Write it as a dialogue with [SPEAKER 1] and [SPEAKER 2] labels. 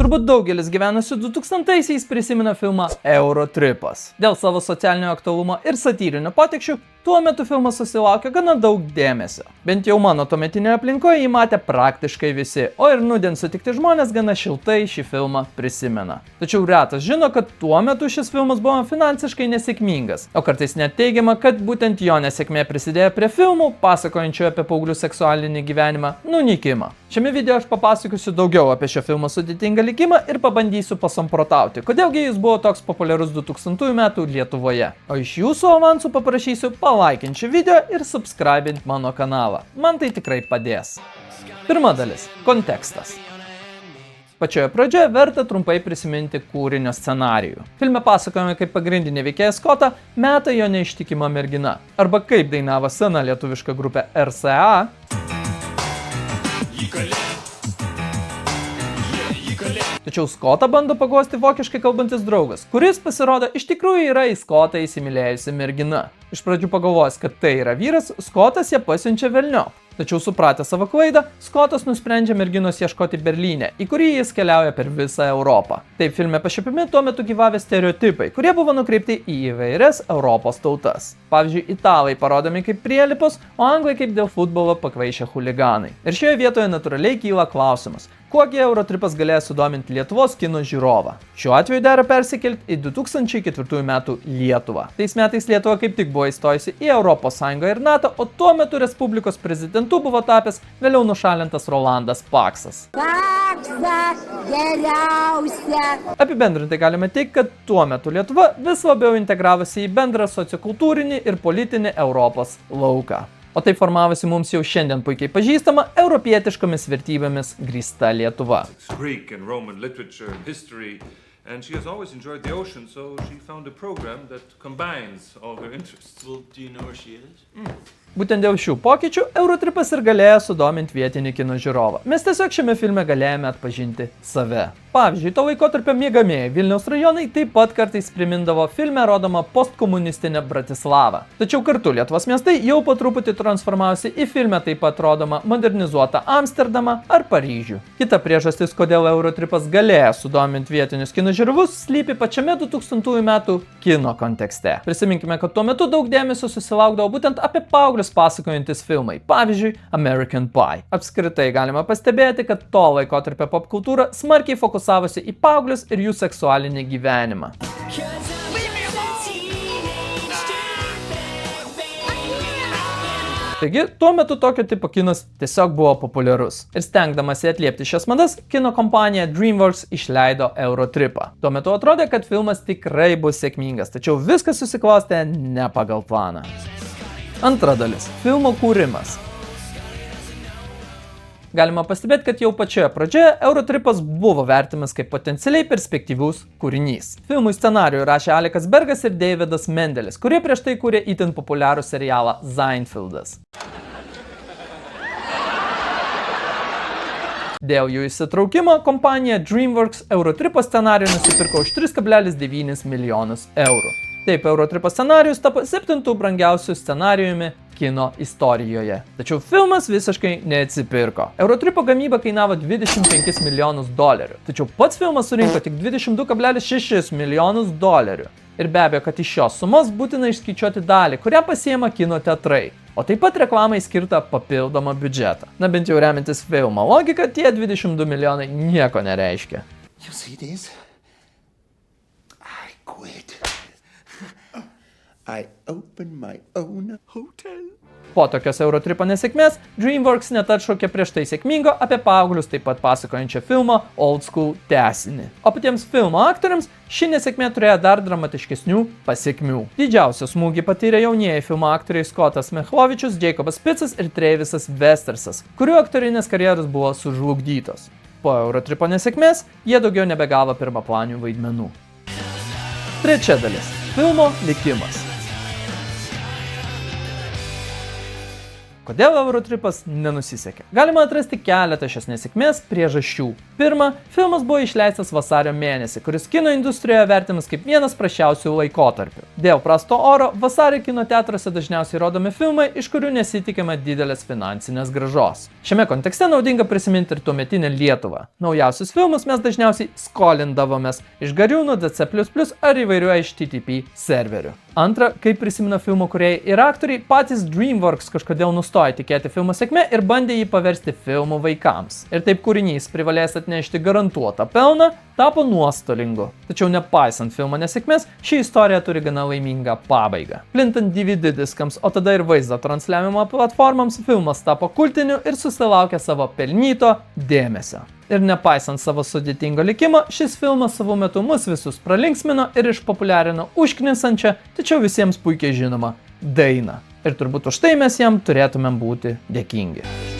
[SPEAKER 1] Turbūt daugelis gyvenusių 2000-aisiais prisimena filmą Eurotripas. Dėl savo socialinio aktualumo ir satyrinio potekščių, tuo metu filmas susilaukė gana daug dėmesio. Bent jau mano tuometinėje aplinkoje jį matė praktiškai visi, o ir nūdien sutikti žmonės gana šiltai šį filmą prisimena. Tačiau retas žino, kad tuo metu šis filmas buvo finansiškai nesėkmingas, o kartais net teigiama, kad būtent jo nesėkmė prisidėjo prie filmų, pasakojančių apie paauglių seksualinį gyvenimą, nunykimą. Šiame video aš papasakosiu daugiau apie šio filmo sudėtingą likimą ir pabandysiu pasamprotauti, kodėlgi jis buvo toks populiarus 2000 metų Lietuvoje. O iš jūsų avansų paprašysiu palaikinti šį video ir subscribinti mano kanalą. Man tai tikrai padės. Pirma dalis – kontekstas. Pačioje pradžioje verta trumpai prisiminti kūrinio scenarijų. Filme pasakojame, kaip pagrindinė veikėja Scottą meta jo neištikima mergina. Arba kaip dainavo sena lietuviška grupė RCA. Tačiau Scottą bando paguosti vokiškai kalbantis draugas, kuris pasirodo iš tikrųjų yra į Scottą įsimylėjusi mergina. Iš pradžių pagalvojęs, kad tai yra vyras, Scottas ją pasiunčia velniop. Tačiau supratęs savo klaidą, Scottas nusprendžia merginos ieškoti Berlyne, į kurį jis keliauja per visą Europą. Taip filme pašiepimi tuo metu gyvavę stereotipai, kurie buvo nukreipti į įvairias Europos tautas. Pavyzdžiui, italai parodomi kaip prielipos, o anglai kaip dėl futbolo pakvaišę chuliganai. Ir šioje vietoje natūraliai kyla klausimas, kuogi Eurotripas galėjo sudominti Lietuvos kino žiūrovą. Šiuo atveju dera persikelti į 2004 metų Lietuvą. Tais metais Lietuva kaip tik buvo įstojusi į Europos Sąjungą ir NATO, o tuo metu Respublikos prezidentu buvo tapęs vėliau nušalintas Rolandas Paksas.
[SPEAKER 2] Paksas geriausia!
[SPEAKER 1] Apibendrintai galime teigti, kad tuo metu Lietuva vis labiau integravosi į bendrą sociokultūrinį ir politinį Europos lauką. O tai formavosi mums jau šiandien puikiai pažįstama europietiškomis vertybėmis grįsta Lietuva.
[SPEAKER 3] Greek and Roman literature and history, and she has always enjoyed the ocean, so she found a program that combines all her interests. Well, do you know where she is?
[SPEAKER 1] Būtent dėl šių pokyčių Eurotripas ir galėjo sudominti vietinį kino žiūrovą. Mes tiesiog šiame filme galėjome atpažinti save. Pavyzdžiui, to laikotarpio miegamieji Vilniaus rajonai taip pat kartais primindavo filme rodomą postkomunistinę Bratislavą. Tačiau kartu Lietuvos miestai jau po truputį transformavosi į filme taip pat rodomą modernizuotą Amsterdamą ar Paryžių. Kita priežastis, kodėl Eurotripas galėjo sudominti vietinius kino žiūrovus, slypi pačiame 2000 metų kino kontekste. Prisiminkime, kad tuo metu daug dėmesio susilaukdavo būtent apie paauglius pasakojantis filmai, pavyzdžiui, American Pie. Apskritai galima pastebėti, kad to laikotarpio popkultūra smarkiai fokusavosi į paauglius ir jų seksualinį gyvenimą. Taigi, tuo metu tokio tipo kinas tiesiog buvo populiarus. Ir stengdamasi atliepti šias madas, kino kompanija DreamWorks išleido Eurotripą. Tuo metu atrodė, kad filmas tikrai bus sėkmingas, tačiau viskas susiklostė ne pagal planą. Antra dalis – filmo kūrimas. Galima pastebėti, kad jau pačioje pradžioje Eurotripas buvo vertimas kaip potencialiai perspektyvus kūrinys. Filmui scenarijų rašė Alekas Bergas ir Davidas Mendelis, kurie prieš tai kūrė itin populiarų serialą Seinfeldas. Dėl jų įsitraukimo kompanija DreamWorks Eurotripo scenarijų nusipirko už 3,9 milijonus eurų. Taip, Eurotripo scenarijus tapo 7 brangiausių scenarijumi kino istorijoje. Tačiau filmas visiškai neatsipirko. Eurotripo gamyba kainavo $25 milijonus. Tačiau pats filmas surinko tik $22,6 milijonus. Ir be abejo, kad iš šios sumos būtina išskaičiuoti dalį, kurią pasiema kino teatrai. O taip pat reklamai skirta papildomą biudžetą. Na bent jau remiantis filmo logika, tie 22 milijonai nieko nereiškia.
[SPEAKER 4] You see this? I quit. I open my own hotel.
[SPEAKER 1] Po tokios Eurotripo nesėkmės, DreamWorks net atšaukė prieš tai sėkmingo apie paauglius taip pat pasakojančio filmo Old School tęsinį. O patiems filmo aktoriams ši nesėkmė turėjo dar dramatiškesnių pasekmių. Didžiausią smūgį patyrė jaunieji filmo aktoriai Scottas Mechlovičius, Jacobas Spitzas ir Travisas Westersas, kurių aktorinės karjeros buvo sužlugdytos. Po Eurotripo nesėkmės, jie daugiau nebegavo pirmaplanių vaidmenų. Trečia dalis – filmo likimas. Kodėl Eurotripas nenusisekė? Galima atrasti keletą šios nesėkmės priežasčių. Pirma, filmas buvo išleistas vasario mėnesį, kuris kino industrijoje vertimas kaip vienas prasčiausių laikotarpių. Dėl prasto oro, vasarį kino teatruose dažniausiai rodomi filmai, iš kurių nesitikima didelės finansinės grąžos. Šiame kontekste naudinga prisiminti ir tuometinę Lietuvą. Naujausius filmus mes dažniausiai skolindavomės iš Gariūnų, DC++ ar įvairių HTTP serverių. Antra, kaip prisimena filmo kūrėjai ir aktoriai, patys DreamWorks kažkodėl nustojo tikėti filmo sėkme ir bandė jį paversti filmu vaikams. Ir taip kūrinys privalės atnešti garantuotą pelną, tapo nuostolingu. Tačiau nepaisant filmo nesėkmės, ši istorija turi gana laimingą pabaigą. Plintant DVD diskams, o tada ir vaizdo transliavimo platformams, filmas tapo kultiniu ir susilaukė savo pelnyto dėmesio. Ir nepaisant savo sudėtingo likimo, šis filmas savo metu mus visus pralinksmino ir išpopuliarino užknisančią, tačiau visiems puikiai žinoma dainą. Ir turbūt už tai mes jam turėtumėm būti dėkingi.